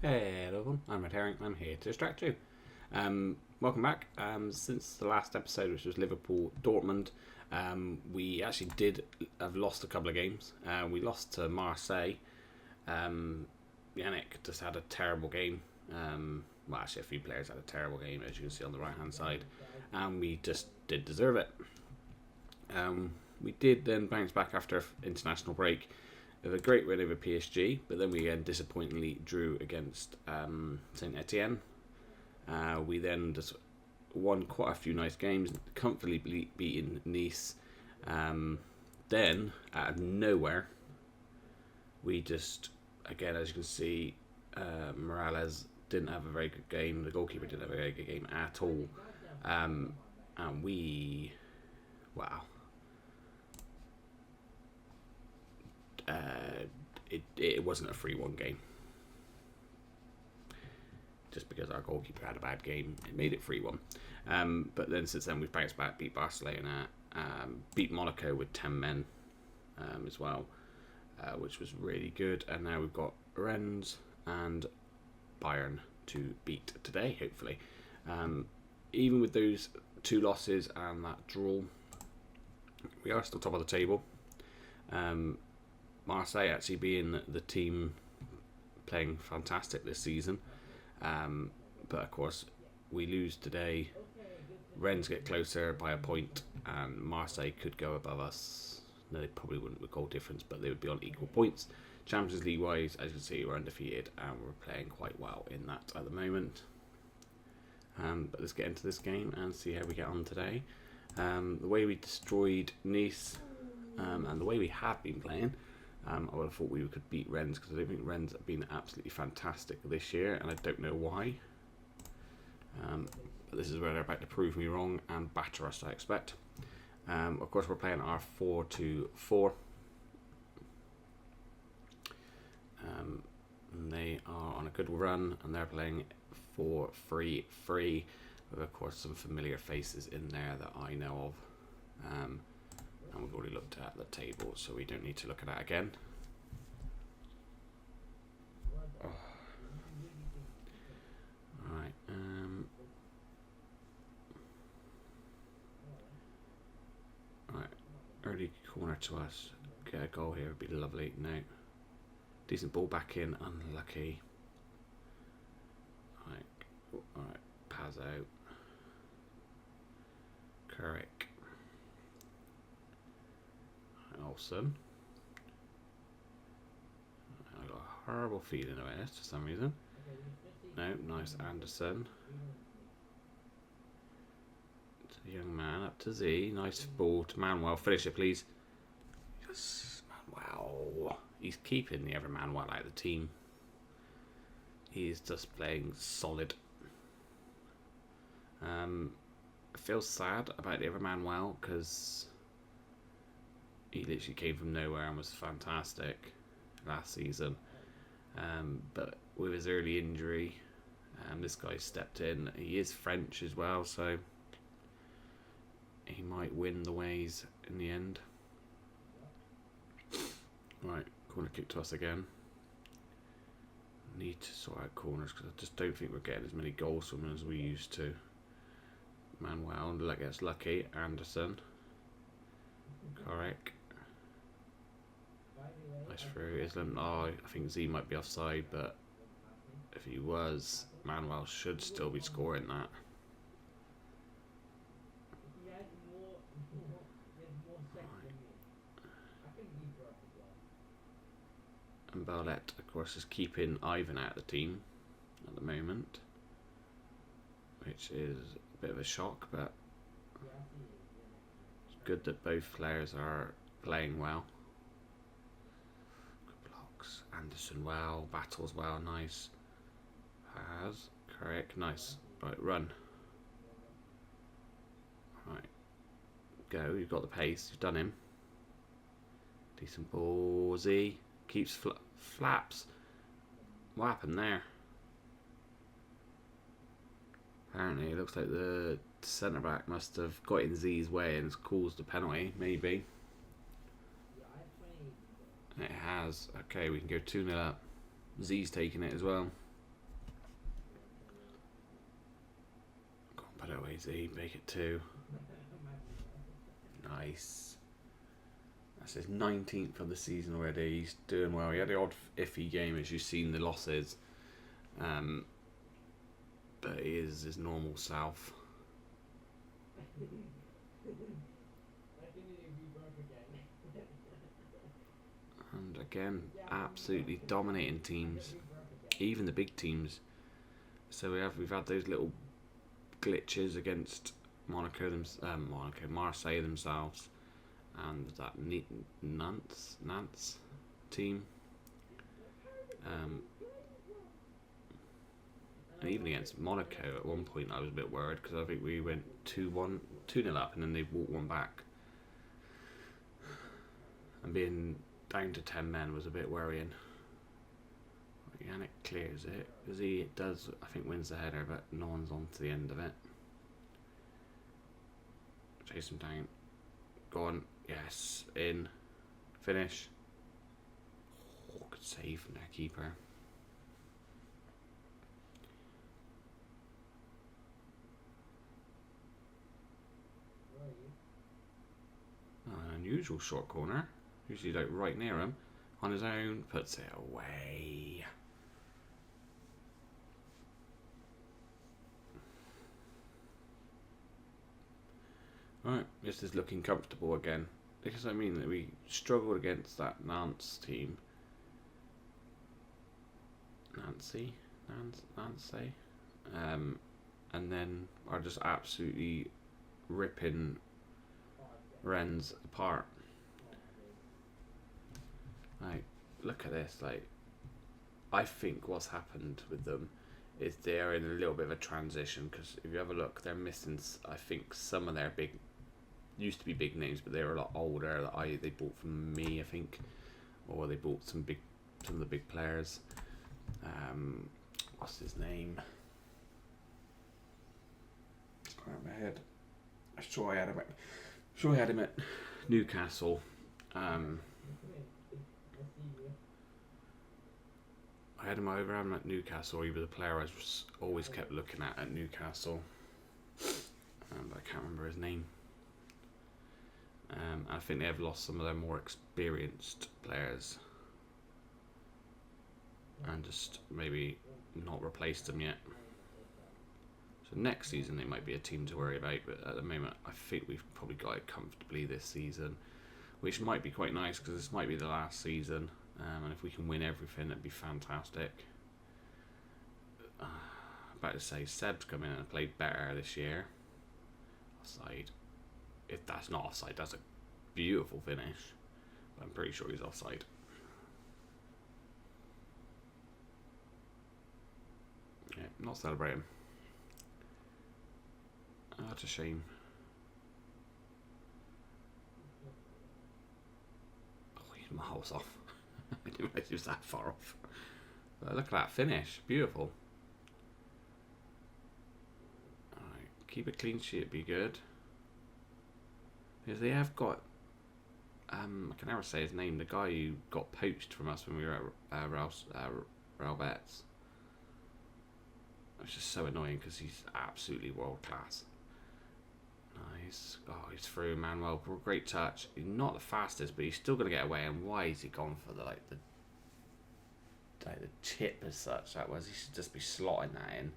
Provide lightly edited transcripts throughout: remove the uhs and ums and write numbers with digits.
Hello everyone, I'm RedHerring. I'm here to distract you. Welcome back. Since the last episode, which was Liverpool Dortmund, we actually did have lost a couple of games. We lost to Marseille. Yannick just had a terrible game. Well, actually, a few players had a terrible game, as you can see on the right hand side, and we just did deserve it. We did then bounce back after international break. We have a great win over PSG, but then we again disappointingly drew against Saint Etienne. We then just won quite a few nice games, comfortably beating Nice. Then, out of nowhere, we just, again, as you can see, Morales didn't have a very good game. The goalkeeper didn't have a very good game at all. And we, wow. It wasn't a 3-1 game. Just because our goalkeeper had a bad game, it made it 3-1. But then since then we've bounced back, beat Barcelona, beat Monaco with 10 men as well, which was really good. And now we've got Rennes and Bayern to beat today, hopefully. Even with those 2 losses and that draw, we are still top of the table. Marseille actually being the team playing fantastic this season. But of course, we lose today. Rennes get closer by a point, and Marseille could go above us. No, they probably wouldn't with goal difference, but they would be on equal points. Champions League wise, as you can see, we're undefeated, and we're playing quite well in that at the moment. But let's get into this game and see how we get on today. The way we destroyed Nice, and the way we have been playing, I would have thought we could beat Rennes, because I don't think Rennes have been absolutely fantastic this year, and I don't know why. But this is where they're about to prove me wrong and batter us, I expect. Of course, we're playing our 4-2-4. And they are on a good run, and they're playing 4-3-3, with of course some familiar faces in there that I know of. And we've already looked at the table, so we don't need to look at that again. Oh. Alright, Alright, early corner to us. Get a goal here would be lovely. No. Decent ball back in, unlucky. Alright, Paz out. Carrick. Olsen. I got a horrible feeling about this for some reason. No, nice Anderson. To the young man, up to Z. Nice ball to Manuel. Finish it, please. Yes, Manuel. He's keeping the other Manuel out of the team. He's just playing solid. I feel sad about the other Manuel, because he literally came from nowhere and was fantastic last season. But with his early injury, this guy stepped in. He is French as well, so he might win the ways in the end. Right, corner kick to us again. Need to sort out corners, because I just don't think we're getting as many goals from them as we used to. Manuel gets lucky. Anderson. Correct. Nice through Islam. Oh, I think Z might be offside, but if he was, Manuel should still be scoring that. And Barlett, of course, is keeping Ivan out of the team at the moment, which is a bit of a shock, but it's good that both players are playing well. Good blocks. Anderson well, Battles well, nice. Has, correct, nice. Right, run. Right, go, you've got the pace, you've done him. Decent ball, Z. Keeps flaps. What happened there? Apparently it looks like the centre back must have got in Z's way and caused a penalty, maybe. It has. Okay, we can go 2-0 up. Z's taking it as well. go, AZ, make it 2. Nice. That's his 19th of the season already. He's doing well. He had the odd iffy game, as you've seen the losses. But he is his normal self. And again, absolutely dominating teams, even the big teams. So we've had those little glitches against Marseille themselves, and that Nantes team. And even against Monaco at one point I was a bit worried, because I think we went 2-0 up and then they walked one back. And being down to 10 men was a bit worrying. Yannick clears it, because he does, I think, wins the header, but no one's on to the end of it. Chase him down. Go on. Yes. In. Finish. Oh, good save from their keeper. An unusual short corner. Usually like right near him. On his own. Puts it away. Right, this is looking comfortable again. Because I mean that we struggled against that Nantes team. Nancy? And then are just absolutely ripping Rennes apart. Like, look at this. Like, I think what's happened with them is they're in a little bit of a transition, because if you have a look, they're missing, I think, some of their used to be big names, but they were a lot older. That they bought from me, I think, or they bought some of the big players. What's his name? It's gone out of my head. I'm sure I had him at Newcastle. I had him over him at Newcastle. He was a player I always kept looking at Newcastle, but I can't remember his name. I think they have lost some of their more experienced players and just maybe not replaced them yet. So next season they might be a team to worry about, but at the moment I think we've probably got it comfortably this season, which might be quite nice, because this might be the last season, and if we can win everything, that'd be fantastic. About to say, Seb's come in and played better this year. Offside. If that's not offside, that's a beautiful finish. But I'm pretty sure he's offside. Yeah, not celebrating. Oh, that's a shame. Oh, he's miles off. I didn't realize he was that far off. But look at that finish. Beautiful. Alright, keep a clean sheet, be good. Because they have got, I can never say his name, the guy who got poached from us when we were at Ralbets. It's just so annoying, because he's absolutely world class. Nice. Oh, he's through, Manuel. Great touch. He's not the fastest, but he's still going to get away. And why is he gone for the chip as such? That was, he should just be slotting that in.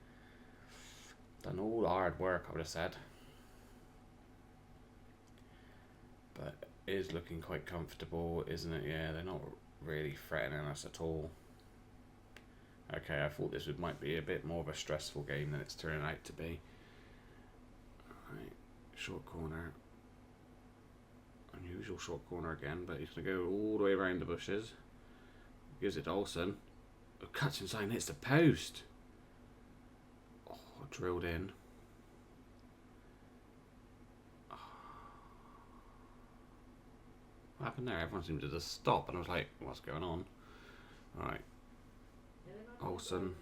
Done all the hard work, I would have said. But it is looking quite comfortable, isn't it? Yeah, they're not really threatening us at all. Okay, I thought this might be a bit more of a stressful game than it's turning out to be. Alright, short corner. Unusual short corner again, but he's going to go all the way around the bushes. Gives it to Olsen. Cuts inside and hits the post. Oh, drilled in. What happened there? Everyone seemed to just stop, and I was like, what's going on? Alright. Olsen.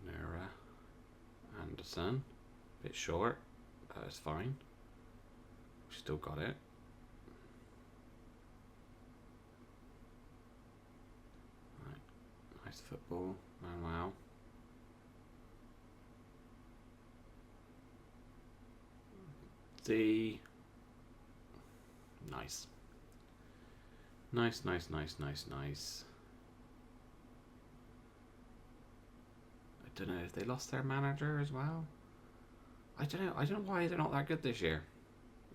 Nera. Anderson. Bit short, but it's fine. We've still got it. Right. Nice football. Manuel. SD. Nice. Nice, nice, nice, nice, nice. I don't know if they lost their manager as well. I don't know. I don't know why they're not that good this year.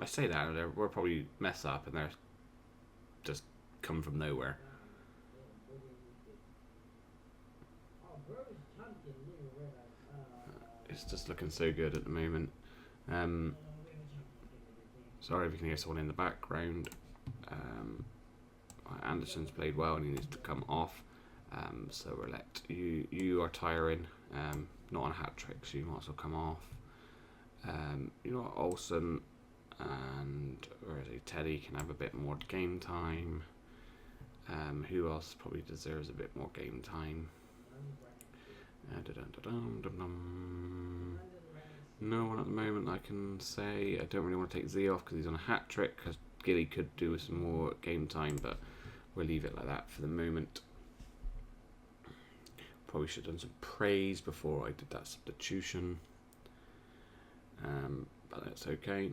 I say that we're probably mess up and they're just come from nowhere. It's just looking so good at the moment. Sorry if you can hear someone in the background. Anderson's played well and he needs to come off. So we'll let you are tiring. Not on a hat trick, so you might as well come off. You know, Olsen and where is he? Teddy can have a bit more game time. Who else probably deserves a bit more game time? No one at the moment I can say. I don't really want to take Z off because he's on a hat trick, because Gilly could do with some more game time, but we'll leave it like that for the moment. Probably should have done some praise before I did that substitution, but that's okay.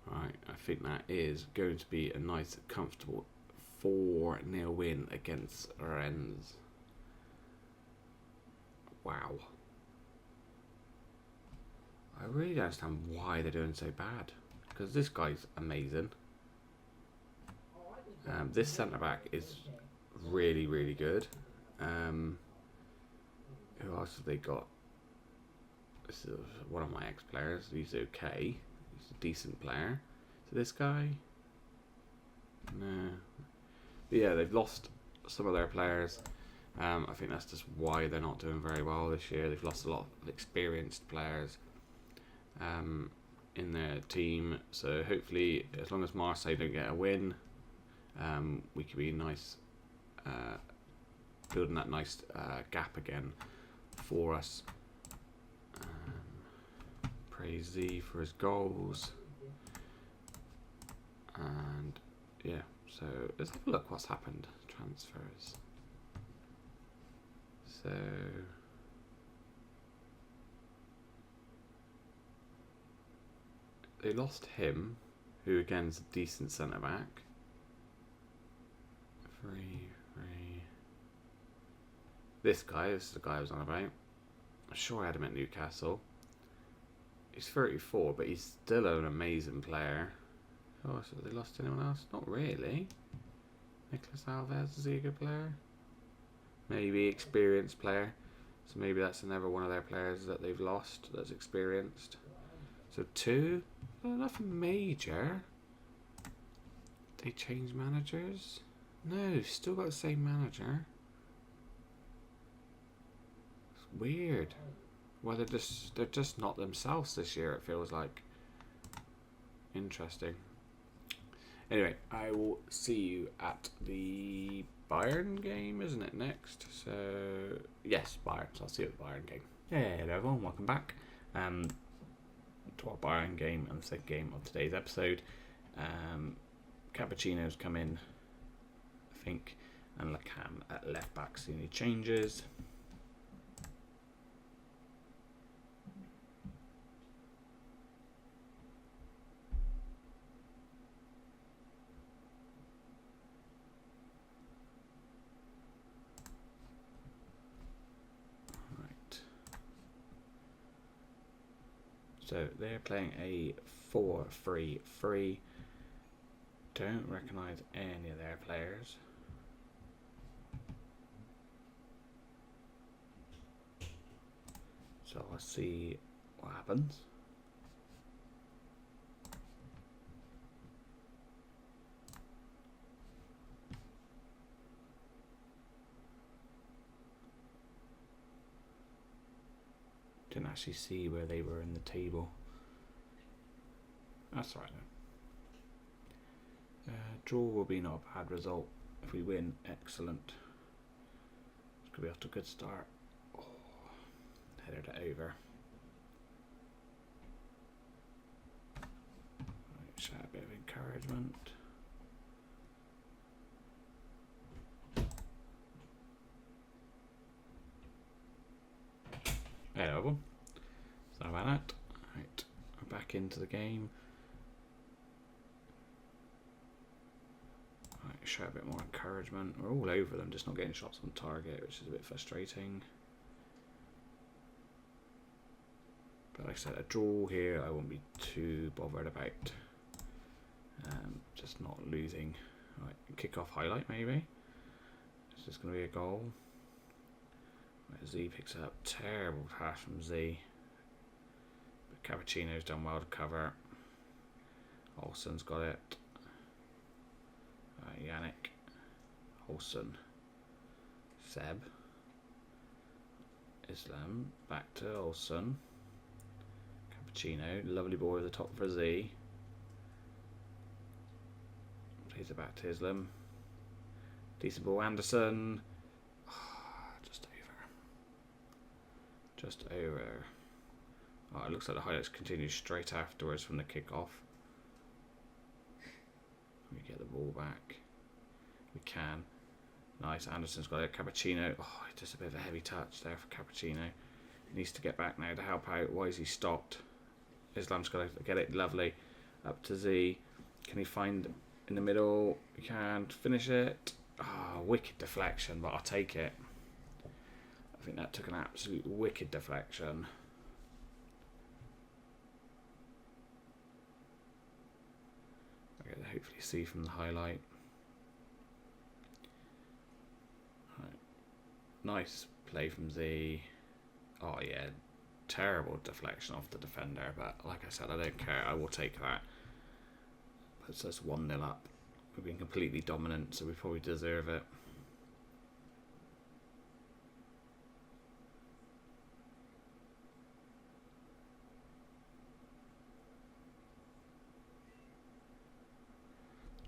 Right, I think that is going to be a nice, comfortable 4-0 win against RENNES. Wow. I really don't understand why they're doing so bad, because this guy's amazing. This centre back is really, really good. Who else have they got? This is one of my ex-players. He's okay. He's a decent player. So this guy? No. But yeah, they've lost some of their players. I think that's just why they're not doing very well this year. They've lost a lot of experienced players in their team. So hopefully, as long as Marseille don't get a win, we can be nice, building that nice gap again for us. Praise Z for his goals. And yeah, so let's have a look what's happened. Transfers. So they lost him, who again is a decent centre back. Free. This is the guy I was on about. I'm sure I had him at Newcastle. He's 34, but he's still an amazing player. Oh, so they lost anyone else? Not really. Nicholas Alves, is he a good player? Maybe experienced player. So maybe that's another one of their players that they've lost that's experienced. So 2. Nothing major. They changed managers? No, still got the same manager. It's weird. Well, they're just not themselves this year, it feels like. Interesting. Anyway, I will see you at the Bayern game, isn't it, next? So, yes, Bayern. So I'll see you at the Bayern game. Hey, hello everyone, welcome back to our Bayern game and the second game of today's episode. Cappuccino's come in, I think, and Lacam at left back, seeing any changes. So they're playing a 4-3-3. Don't recognise any of their players. So let's see what happens. Didn't actually see where they were in the table. That's all right then. Draw will be not a bad result. If we win, excellent. It's gonna be off to a good start. Oh, headed it over. Right, shout a bit of encouragement. There we go. Sorry about that. back into the game. Right, show a bit more encouragement. We're all over them, just not getting shots on target, which is a bit frustrating. But like I said, a draw here I won't be too bothered about. Just not losing. Right, kick off highlight maybe. Is this going to be a goal? Right, Z picks it up. Terrible pass from Z. But Cappuccino's done well to cover. Olsen's got it. Yannick. Olsen. Seb. Islam. Back to Olsen. Cappuccino. Lovely ball at the top for Z. Plays it back to Islam. Decent ball, Anderson. Just over. Just over. Oh, it looks like the highlights continue straight afterwards from the kickoff. We get the ball back. We can. Nice. Anderson's got it. Cappuccino. Oh, just a bit of a heavy touch there for Cappuccino. He needs to get back now to help out. Why is he stopped? Islam's got to get it. Lovely. Up to Z. Can he find in the middle? He can't finish it. Oh, wicked deflection, but I'll take it. I think that took an absolute wicked deflection. Okay, hopefully see from the highlight. Right. Nice play from Z. Oh yeah, terrible deflection off the defender, but like I said, I don't care. I will take that. Puts us 1-0 up. We've been completely dominant, so we probably deserve it.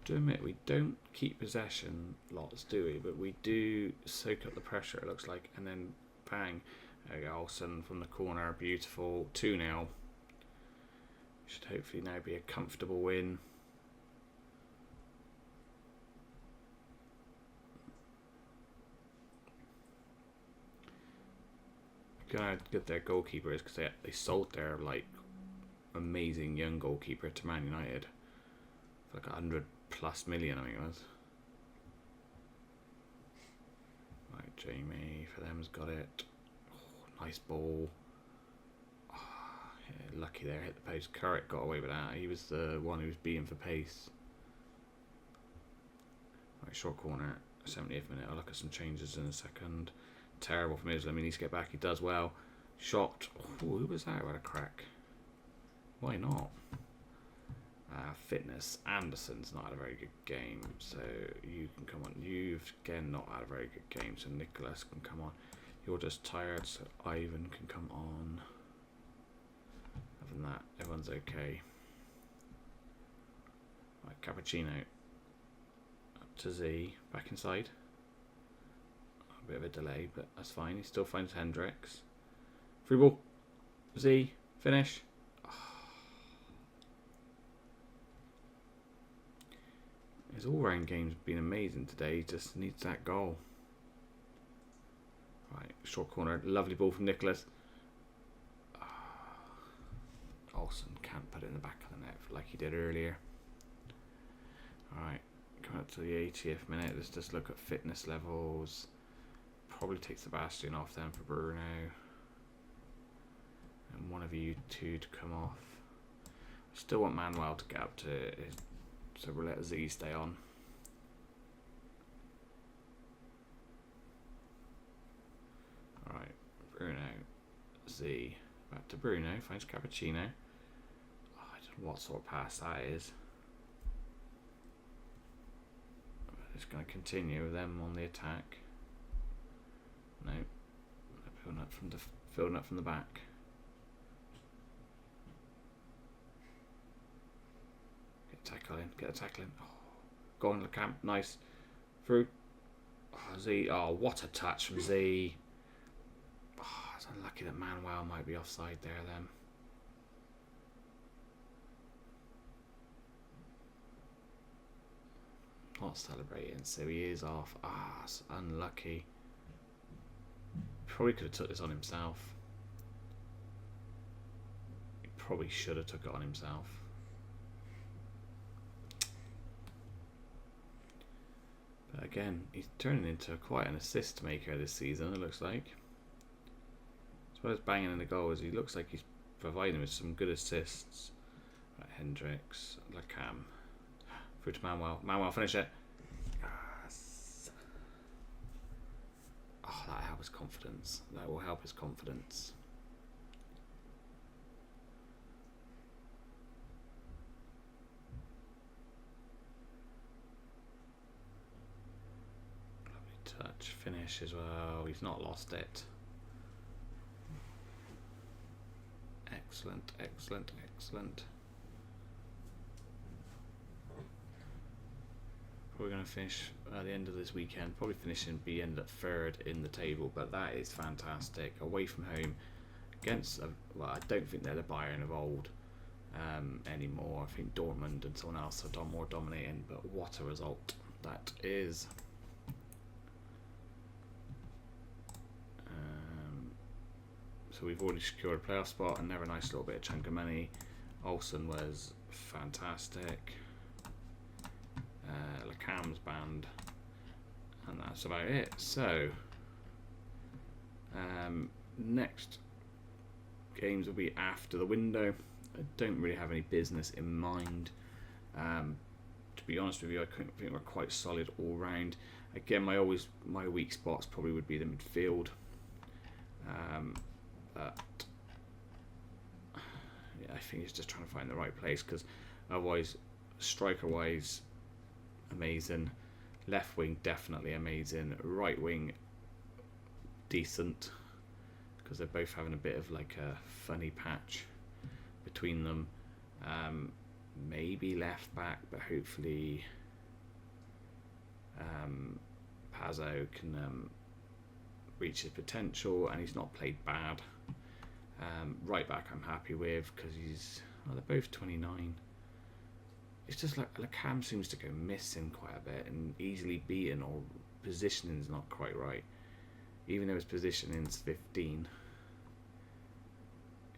To admit, we don't keep possession lots, do we? But we do soak up the pressure, it looks like, and then bang. There we go, Olsen from the corner, beautiful. 2-0. Should hopefully now be a comfortable win. How good their goalkeeper is, because they sold their like amazing young goalkeeper to Man United for like 100+ million, I think it was. Right, Jamie for them has got it. Oh, nice ball. Oh, yeah, lucky there, hit the post. Currick got away with that. He was the one who was beating for pace. Right, short corner, 70th minute. I'll look at some changes in a second. Terrible from Islam. He needs to get back. He does well. Shot. Oh, who was that? What a crack. Why not? Fitness. Anderson's not had a very good game, so you can come on. You've again not had a very good game, so Nicholas can come on. You're just tired, so Ivan can come on. Other than that, everyone's okay. Right, Cappuccino. Up to Z. Back inside. Bit of a delay, but that's fine. He still finds Hendricks. Free ball. Z. Finish. Oh. His all-round game's been amazing today. He just needs that goal. Right, short corner. Lovely ball from Nicholas. Oh. Olsen can't put it in the back of the net like he did earlier. Alright, coming up to the 80th minute. Let's just look at fitness levels. Probably take Sebastian off then for Bruno. And one of you two to come off. Still want Manuel to get up to his, so we'll let Z stay on. Alright, Bruno. Z. Back to Bruno. Finds Cappuccino. Oh, I don't know what sort of pass that is. It's going to continue with them on the attack. No, they're filling up from the back. Get a tackle in, get a tackle in. Oh, go on, Lecamp, nice. Through. Oh, Z, oh, what a touch from Z. Oh, it's unlucky that Manuel might be offside there then. Not celebrating, so he is off. Ah, it's unlucky. Probably could have took this on himself. He probably should have took it on himself. But again, he's turning into quite an assist maker this season, it looks like. As well as banging in the goals, he looks like he's providing with some good assists. Right, Hendricks, Lacam, through to Manuel. Manuel, finish it. Yes. Oh, that helps his confidence. That will help his confidence. Touch, finish as well. He's not lost it. Excellent, excellent, excellent. Probably going to finish at the end of this weekend. Probably finishing be end at third in the table, but that is fantastic. Away from home against, well, I don't think they're the Bayern of old anymore. I think Dortmund and someone else have done more dominating, but what a result that is. So we've already secured a playoff spot, and never a nice little bit of chunk of money. Olsen was fantastic. Lacam's banned, and that's about it. So next games will be after the window. I don't really have any business in mind. To be honest with you, I think we're quite solid all round. Again, my weak spots probably would be the midfield. But yeah, I think it's just trying to find the right place, because otherwise, striker wise, amazing. Left wing definitely amazing. Right wing decent, because they're both having a bit of like a funny patch between them. Maybe left back, but hopefully Pazzo can reach his potential, and he's not played bad. Right back I'm happy with, because they're both 29. It's just like Lacam seems to go missing quite a bit and easily beaten, or positioning's not quite right, even though his positioning's 15.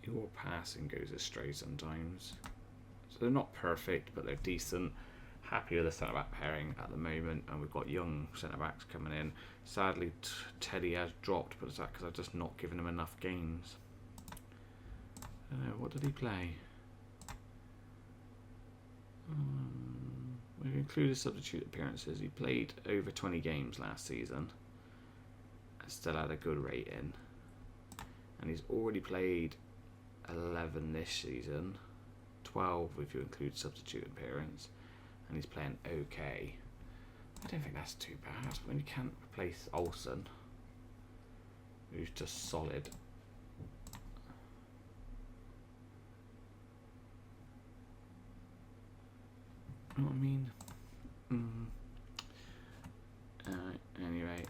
Your passing goes astray sometimes. So they're not perfect, but they're decent. Happy with the centre back pairing at the moment, and we've got young centre backs coming in. Sadly, Teddy has dropped, but is that because I've just not given him enough games? I don't know, what did he play? We've included substitute appearances. He played over 20 games last season and still had a good rating. And he's already played 11 this season, 12 if you include substitute appearance, and he's playing okay. I don't think that's too bad when you can't replace Olsen, who's just solid. You know what I mean? Anyway,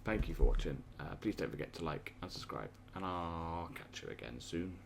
thank you for watching. Please don't forget to like and subscribe, and I'll catch you again soon.